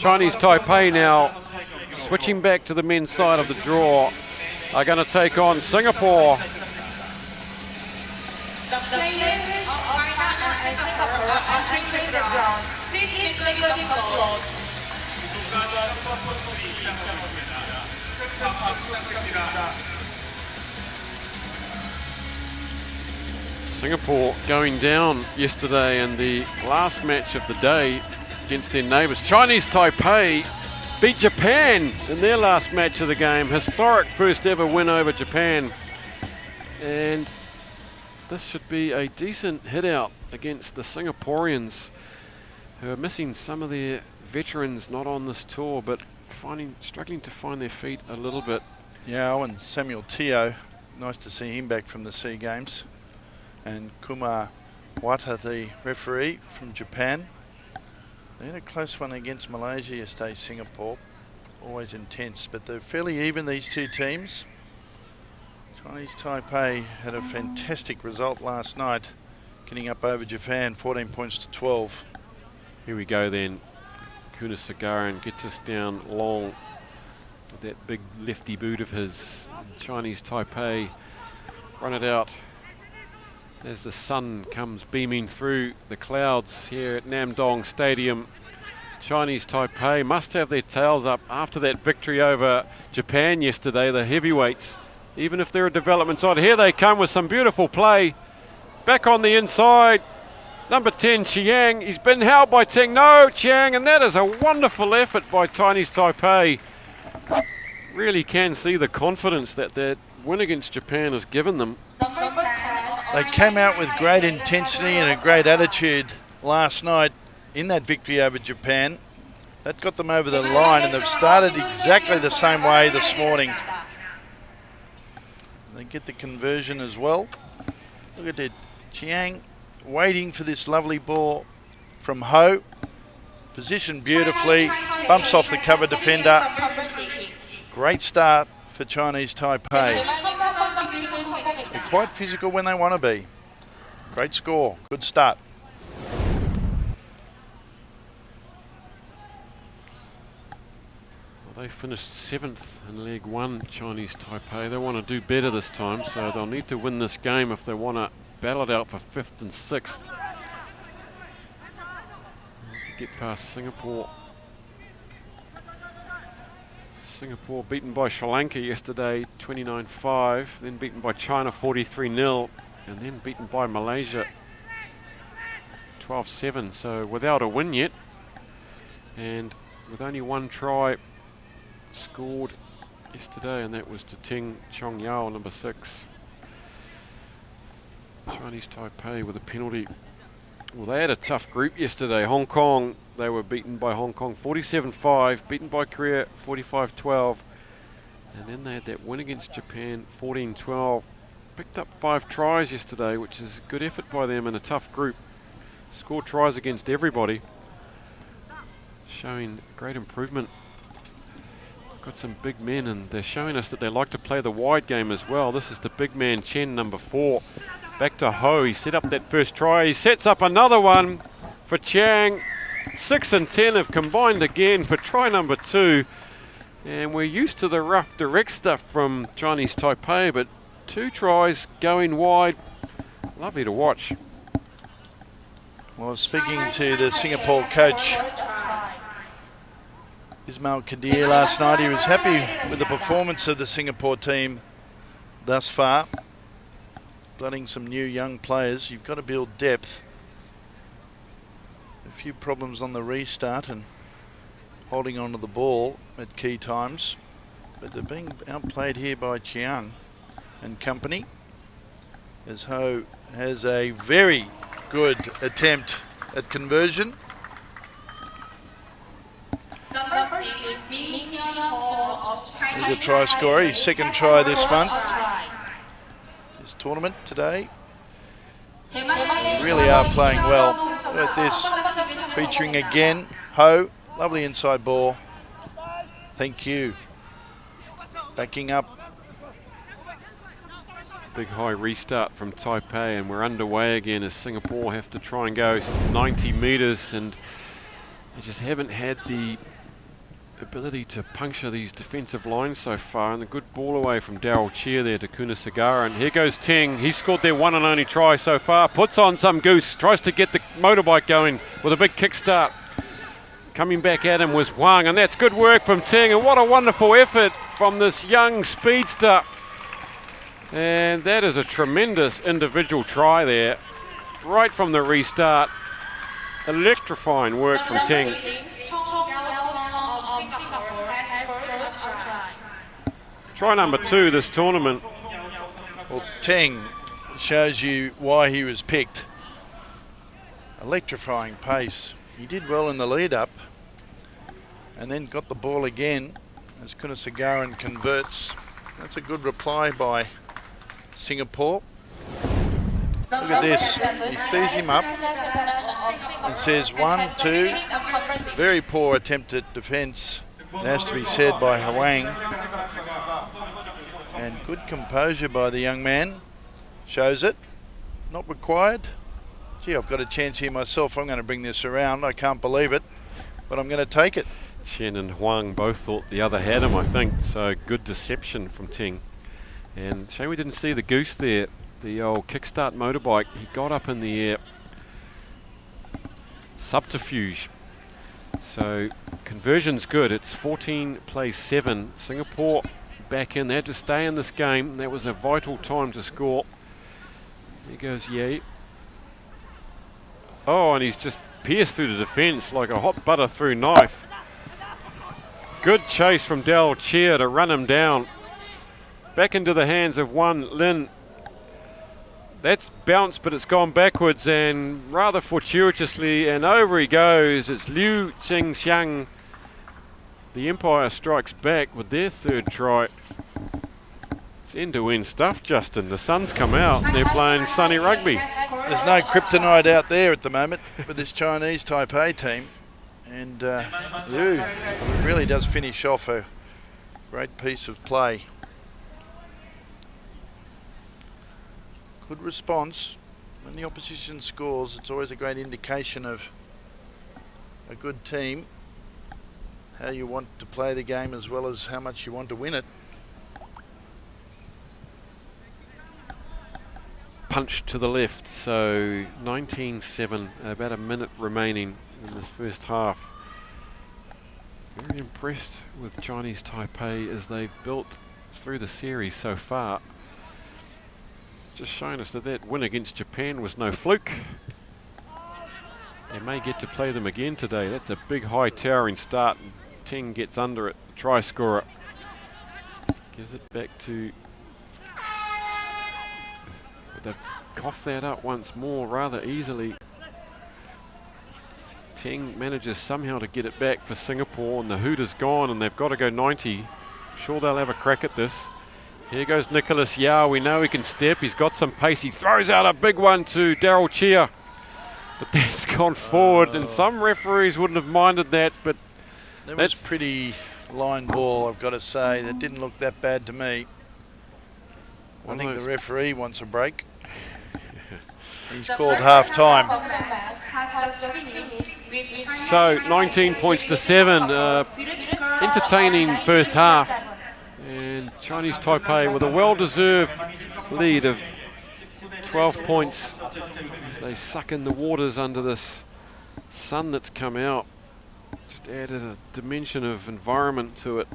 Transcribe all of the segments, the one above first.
Chinese Taipei now switching back to the men's side of the draw are going to take on Singapore. The players of China and Singapore are entering the ground. Please make them applaud. Singapore going down yesterday in the last match of the day against their neighbours. Chinese Taipei beat Japan in their last match of the game. Historic first ever win over Japan. And this should be a decent hit out against the Singaporeans, who are missing some of their veterans not on this tour, but struggling to find their feet a little bit. Yeah, and Samuel Teo, nice to see him back from the SEA Games. And Kumar Wata, the referee from Japan. They had a close one against Malaysia yesterday, Singapore. Always intense, but they're fairly even, these two teams. Chinese Taipei had a fantastic result last night, getting up over Japan, 14 points to 12. Here we go then. Kunasagaran gets us down long with that big lefty boot of his. Chinese Taipei run it out as the sun comes beaming through the clouds here at Namdong Stadium. Chinese Taipei must have their tails up after that victory over Japan yesterday, the heavyweights, even if they're a development side. Here they come with some beautiful play. Back on the inside, number 10, Chiang. He's been held by Ting. No, Chiang, and that is a wonderful effort by Chinese Taipei. Really can see the confidence that that win against Japan has given them. They came out with great intensity and a great attitude last night in that victory over Japan. That got them over the line, and they've started exactly the same way this morning. They get the conversion as well. Look at that, Chiang waiting for this lovely ball from Ho. Positioned beautifully, bumps off the cover defender. Great start for Chinese Taipei. They're quite physical when they want to be. Great score, good start. Well, they finished 7th in leg 1, Chinese Taipei. They want to do better this time, so they'll need to win this game if they want to battle it out for 5th and 6th. To get past Singapore. Singapore beaten by Sri Lanka yesterday, 29-5, then beaten by China 43-0, and then beaten by Malaysia 12-7, so without a win yet, and with only one try scored yesterday, and that was to Ting Chong Yao, number 6. Chinese Taipei with a penalty. Well, they had a tough group yesterday. Hong Kong, they were beaten by Hong Kong 47-5, beaten by Korea 45-12, and then they had that win against Japan 14-12. Picked up 5 tries yesterday, which is a good effort by them in a tough group. Scored tries against everybody, showing great improvement. Got some big men, and they're showing us that they like to play the wide game as well. This is the big man Chen, number 4. Back to Ho, he set up that first try. He sets up another one for Chiang. 6 and 10 have combined again for try number 2. And we're used to the rough, direct stuff from Chinese Taipei, but 2 tries going wide. Lovely to watch. Well, speaking to the Singapore coach, Ismail Kadir, last night, he was happy with the performance of the Singapore team thus far. Blooding some new young players. You've got to build depth. A few problems on the restart and holding on to the ball at key times, but they're being outplayed here by Chiang and company, as Ho has a very good attempt at conversion. There's a try scorer, his second try this month, this tournament today. Really are playing well. Look at this, featuring again Ho, lovely inside ball. Thank you. Backing up. Big high restart from Taipei, and we're underway again as Singapore have to try and go 90 metres, and they just haven't had the ability to puncture these defensive lines so far, and a good ball away from Daryl Cheer there to Kunisagara. And here goes Teng. He's scored their one and only try so far. Puts on some goose, tries to get the motorbike going with a big kickstart. Coming back at him was Huang, and that's good work from Teng. And what a wonderful effort from this young speedster. And that is a tremendous individual try there, right from the restart. Electrifying work from Teng. Try number 2 this tournament. Well, Teng shows you why he was picked. Electrifying pace. He did well in the lead up and then got the ball again as Kunisagaran converts. That's a good reply by Singapore. Look at this. He sees him up and says 1, 2. Very poor attempt at defence. It has to be said by Huang. And good composure by the young man. Shows it. Not required. Gee, I've got a chance here myself. I'm going to bring this around. I can't believe it, but I'm going to take it. Chen and Huang both thought the other had him, I think. So good deception from Teng. And shame we didn't see the goose there. The old kickstart motorbike. He got up in the air. Subterfuge. So conversion's good. It's 14 plays 7. Singapore back in. They had to stay in this game. That was a vital time to score. Here goes Ye. Oh, and he's just pierced through the defence like a hot butter through knife. Good chase from Dal Cheer to run him down. Back into the hands of Wan Lin. That's bounced, but it's gone backwards, and rather fortuitously, and over he goes. It's Liu Qingxiang. The Empire strikes back with their third try. It's end-to-end stuff, Justin. The sun's come out, and they're playing sunny rugby. There's no kryptonite out there at the moment with this Chinese Taipei team. And Liu really does finish off a great piece of play. Good response. When the opposition scores, it's always a great indication of a good team, how you want to play the game as well as how much you want to win it. Punch to the left, so 19-7, about a minute remaining in this first half. Very impressed with Chinese Taipei as they've built through the series so far. Just showing us that that win against Japan was no fluke. They may get to play them again today. That's a big high towering start. Teng gets under it, try scorer. Gives it back to... But they've coughed that up once more rather easily. Teng manages somehow to get it back for Singapore, and the hoot is gone and they've got to go 90. I'm sure they'll have a crack at this. Here goes Nicholas Yao. We know he can step. He's got some pace. He throws out a big one to Daryl Cheer. But that's gone forward, and some referees wouldn't have minded that, but that was pretty line ball, I've got to say. That didn't look that bad to me. I think the referee wants a break. He's called half time. So 19 points to 7. Entertaining first half. And Chinese Taipei with a well-deserved lead of 12 points as they suck in the waters under this sun that's come out. Just added a dimension of environment to it.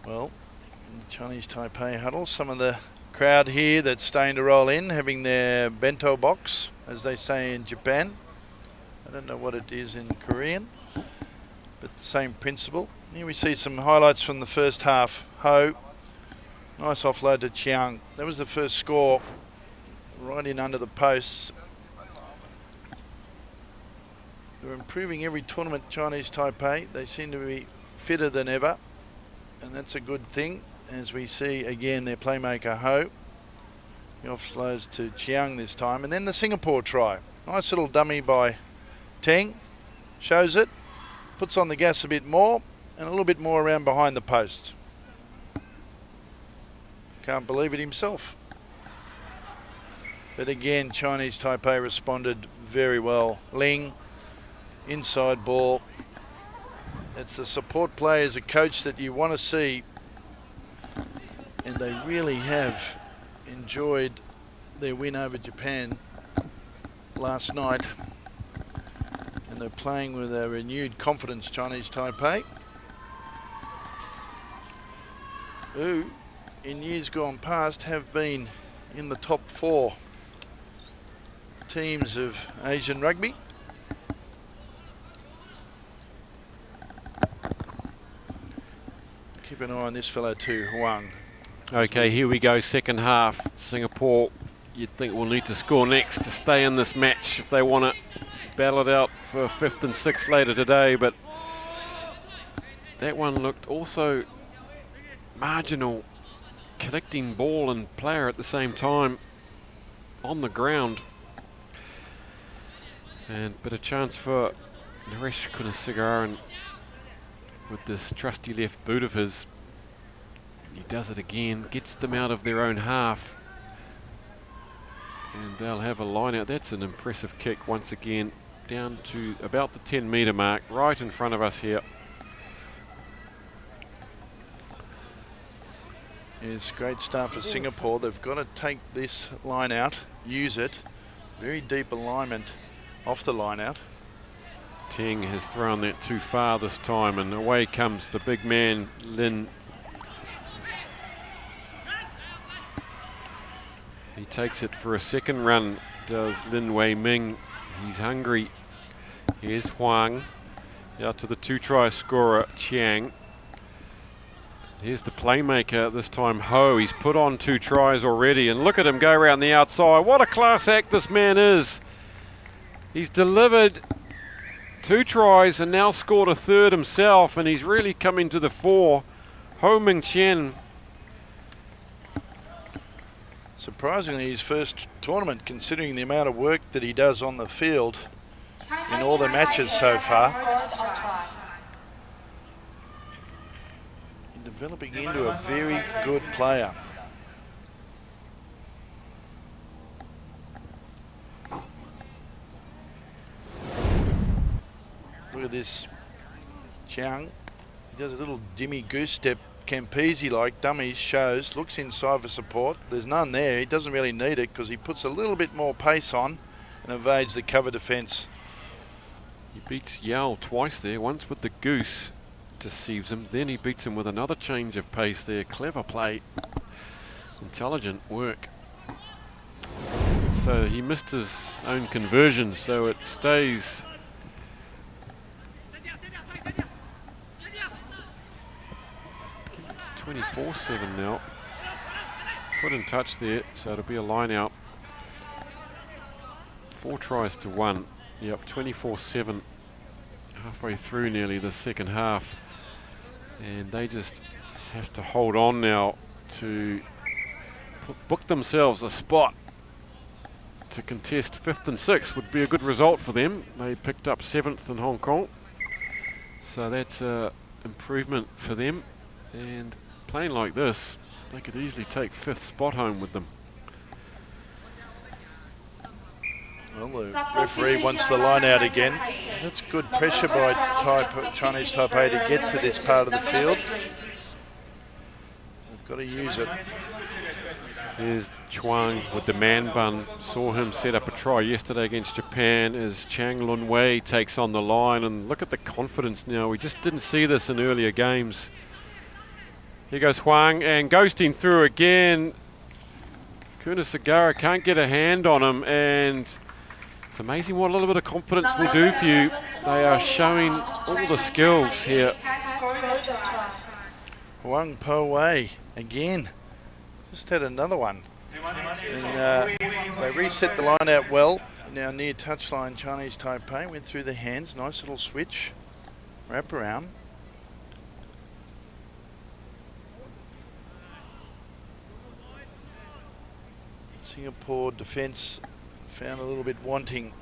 Well, in the Chinese Taipei huddle, some of the crowd here that's staying to roll in, having their bento box, as they say in Japan. I don't know what it is in Korean, but the same principle. Here we see some highlights from the first half. Ho, nice offload to Chiang. That was the first score, right in under the posts. They're improving every tournament, Chinese Taipei. They seem to be fitter than ever, and that's a good thing. As we see again their playmaker Ho. He offloads to Chiang this time. And then the Singapore try. Nice little dummy by Teng. Shows it. Puts on the gas a bit more. And a little bit more around behind the post. Can't believe it himself. But again, Chinese Taipei responded very well. Ling inside ball. It's the support play as a coach that you want to see, and they really have enjoyed their win over Japan last night, and they're playing with a renewed confidence, Chinese Taipei, who in years gone past have been in the top 4 teams of Asian rugby. Keep an eye on this fellow too, Huang. Okay, here we go, second half. Singapore, you'd think will need to score next to stay in this match if they want to battle it out for 5th and 6th later today, but that one looked also marginal, collecting ball and player at the same time on the ground. But a chance for Naresh Kunasagaran with this trusty left boot of his. He does it again, gets them out of their own half, and they'll have a line out. That's an impressive kick once again, down to about the 10-metre mark, right in front of us here. It's great start for Singapore. They've got to take this line out, use it. Very deep alignment off the line out. Teng has thrown that too far this time, and away comes the big man, Lin. He takes it for a second run, does Lin Wei Ming. He's hungry. Here's Huang, out to the 2-try scorer, Chiang. Here's the playmaker, this time Ho. He's put on 2 tries already, and look at him go around the outside. What a class act this man is. He's delivered 2 tries and now scored a 3rd himself, and he's really coming to the fore. Ho Ming Chen. Surprisingly, his first tournament, considering the amount of work that he does on the field in all the matches so far. And developing into a very good player. Look at this Chiang. He does a little Jimmy Goose step, Campese-like, dummies, shows, looks inside for support. There's none there. He doesn't really need it because he puts a little bit more pace on and evades the cover defence. He beats Yao twice there, once with the goose, deceives him, then he beats him with another change of pace there. Clever play, intelligent work. So he missed his own conversion, so it stays. It's 24-7 now. Foot in touch there, so it'll be a line out. 4 tries to 1. Yep, 24-7. Halfway through nearly the second half. And they just have to hold on now to book themselves a spot to contest 5th and 6th. Would be a good result for them. They picked up 7th in Hong Kong. So that's an improvement for them. And playing like this, they could easily take 5th spot home with them. Well, the referee wants the line out again. That's good pressure by Chinese Taipei to get to this part of the field. They've got to use it. Here's Chuang with the man bun. Saw him set up a try yesterday against Japan as Chang Lun Wei takes on the line. And look at the confidence now. We just didn't see this in earlier games. Here goes Huang, and ghosting through again. Kunasagaran can't get a hand on him, and it's amazing what a little bit of confidence will do for you. They are showing all the skills here. Huang Po Wei again. Just had another one. And they reset the line out well. Now near touchline, Chinese Taipei went through the hands. Nice little switch. Wrap around. Singapore defence found a little bit wanting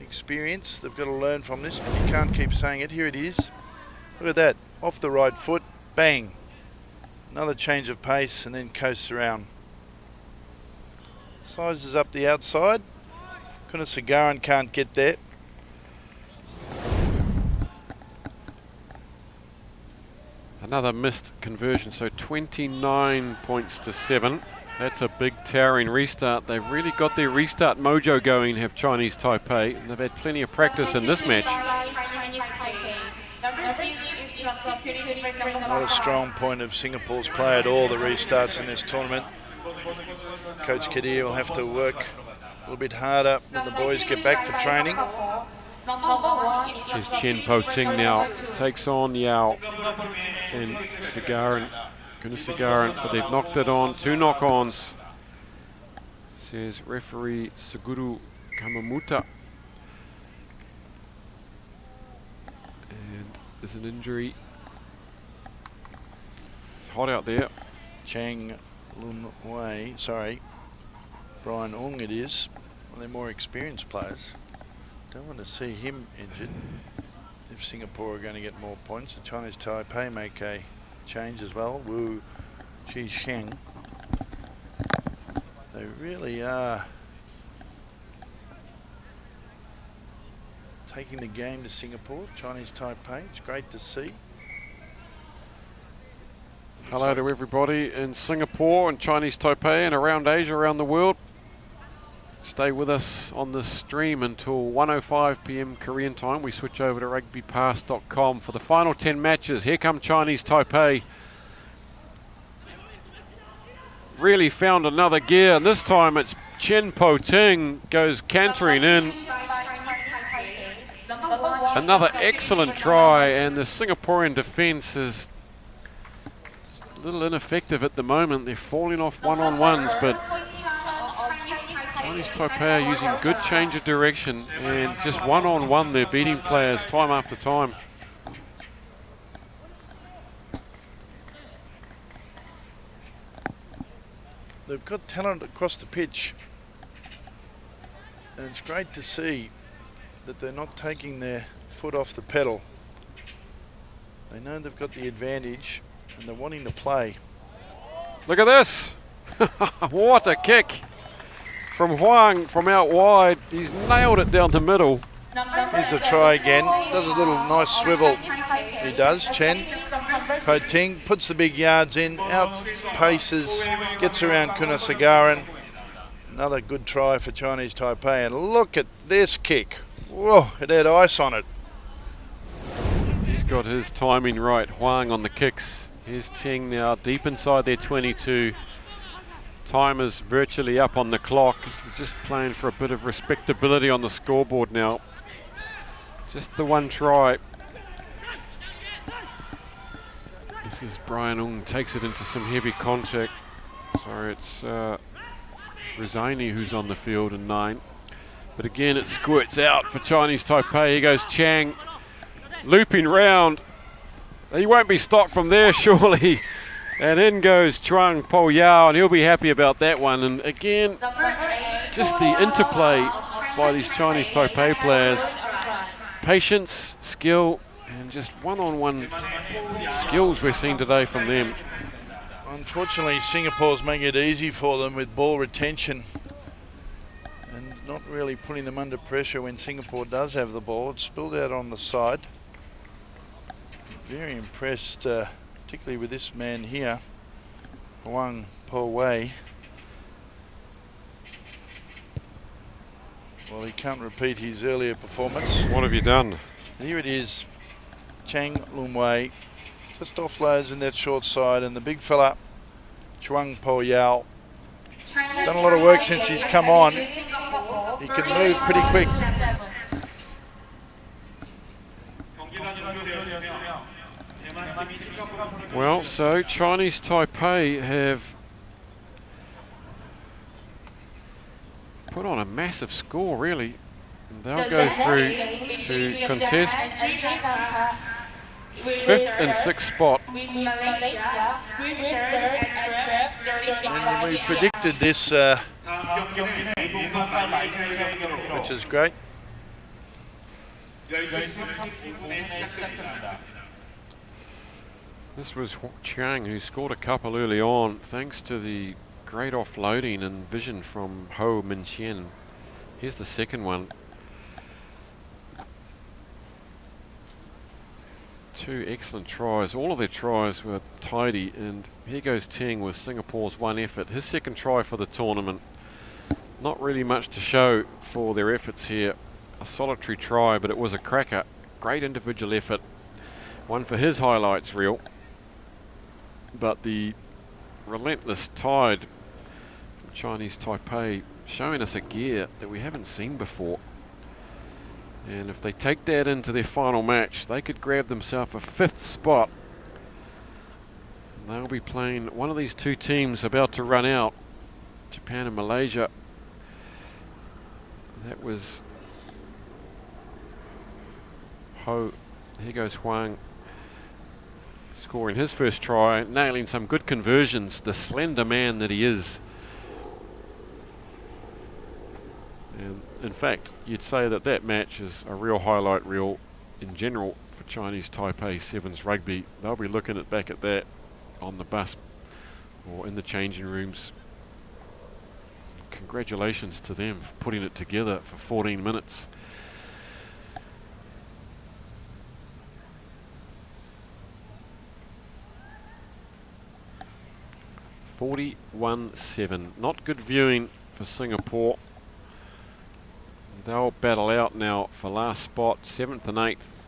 experience. They've got to learn from this, but you can't keep saying it. Here it is. Look at that. Off the right foot. Bang. Another change of pace and then coasts around. Sizes up the outside. Kunasagaran can't get there. Another missed conversion, so 29 points to 7. That's a big towering restart. They've really got their restart mojo going, have Chinese Taipei, and they've had plenty of practice in this match. Not a strong point of Singapore's play at all, the restarts in this tournament. Coach Kadir will have to work a little bit harder when the boys get back for training. Here's Chen Po Ting now, takes on Yao and Sagaran, Sagaran, but they've knocked it on. 2 knock-ons, says referee Suguru Kamamuta. And there's an injury. It's hot out there. Chang Lun Wei, sorry, Brian Ong it is. Well, they're more experienced players. Don't want to see him injured. If Singapore are going to get more points, the Chinese Taipei make a change as well. Wu Chi Sheng. They really are taking the game to Singapore, Chinese Taipei. It's great to see. Hello to everybody in Singapore and Chinese Taipei and around Asia, around the world. Stay with us on this stream until 1:05 p.m. Korean time. We switch over to rugbypass.com for the final 10 matches. Here come Chinese Taipei. Really found another gear, and this time it's Chen Po Ting goes cantering in. Another excellent try, and the Singaporean defence is a little ineffective at the moment. They're falling off one-on-ones, but Chinese Taipei are using good change of direction, and just one-on-one they're beating players time after time. They've got talent across the pitch, and it's great to see that they're not taking their foot off the pedal. They know they've got the advantage and they're wanting to play. Look at this. What a kick from Huang from out wide. He's nailed it down the middle. Here's a try again. Does a little nice swivel. He does. Chen Po Ting puts the big yards in, outpaces, gets around Kunasagaran. Another good try for Chinese Taipei. And look at this kick. Whoa, it had ice on it. He's got his timing right. Huang on the kicks. Here's Ting now deep inside their 22. Time is virtually up on the clock. Just playing for a bit of respectability on the scoreboard now. Just the one try. This is Brian Ung, takes it into some heavy contact. Sorry, it's Rizani who's on the field in 9. But again, it squirts out for Chinese Taipei. Here goes Chang, looping round. He won't be stopped from there, surely. And in goes Chuang Po Yao, and he'll be happy about that one. And again, just the interplay by these Chinese Taipei players. Patience, skill, and just one-on-one skills we're seeing today from them. Unfortunately, Singapore's making it easy for them with ball retention and not really putting them under pressure when Singapore does have the ball. It's spilled out on the side. Very impressed, particularly with this man here, Huang Po Wei. Well, he can't repeat his earlier performance. What have you done? And here it is, Chang Lun Wei, just offloads in that short side, and the big fella, Chuang Po Yao, done a lot of work since he's come on. He can move pretty quick. Well, so Chinese Taipei have put on a massive score, really. And they'll go through to contest 5th and 6th spot. And we predicted this, which is great. This was Chiang who scored a couple early on, thanks to the great offloading and vision from Ho Min Chen. Here's the second one. 2 excellent tries. All of their tries were tidy, and here goes Teng with Singapore's 1 effort. His 2nd try for the tournament. Not really much to show for their efforts here. A solitary try, but it was a cracker. Great individual effort. One for his highlights reel. But the relentless tide from Chinese Taipei showing us a gear that we haven't seen before. And if they take that into their final match, they could grab themselves a 5th spot. And they'll be playing one of these 2 teams about to run out, Japan and Malaysia. That was Ho. Here goes Huang, scoring his 1st try, nailing some good conversions, the slender man that he is. And in fact, you'd say that that match is a real highlight reel in general for Chinese Taipei 7's rugby. They'll be looking back at that on the bus or in the changing rooms. Congratulations to them for putting it together for 14 minutes. (41-7). Not good viewing for Singapore. They'll battle out now for last spot, 7th and 8th.